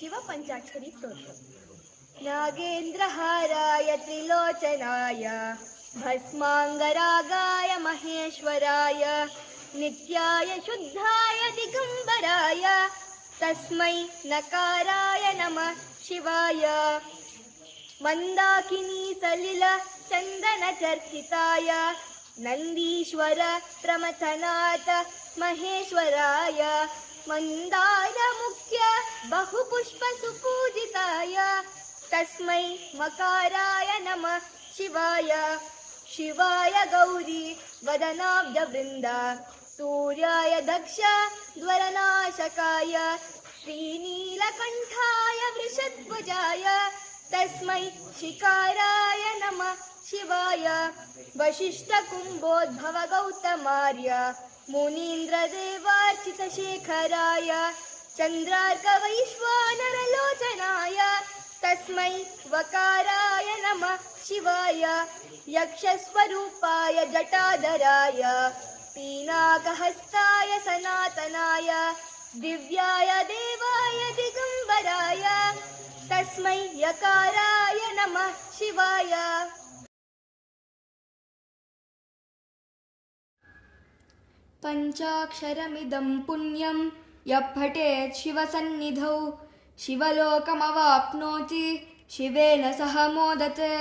शिवपञ्चाक्षरी स्तोत्रम्। नागेन्द्रहाराय त्रिलोचनाय भस्माङ्गरागाय महेश्वराय नित्याय शुद्धाय दिगम्बराय तस्मै नकाराय नमः शिवाय। मन्दाकिनी सलिल चन्दनचर्चिताय नन्दीश्वर प्रमथनाथ महेश्वराय मन्दारमुख्य बहुपुष्पसुपूजिताय तस्मै मकाराय नमः शिवाय। शिवाय गौरी वदनाब्जवृन्द सूर्याय दक्ष द्वरनाशकाय श्रीनीलकण्ठाय वृषध्वजाय तस्मै शिकाराय नमः शिवाय। वसिष्ठकुम्भोद्भव गौतमार्य मुनीन्द्रदेवार्चितशेखराय चन्द्रार्कवैश्वानरलोचनाय तस्मै वकाराय नमः शिवाय। यक्षस्वरूपाय जटाधराय पीनाकहस्ताय सनातनाय दिव्याय देवाय दिगम्बराय तस्मै यकाराय नमः शिवाय। पञ्चाक्षरमिदं पुण्यं यः पठेत् शिवसन्निधौ शिवलोकमवाप्नोति शिवेन सह मोदते।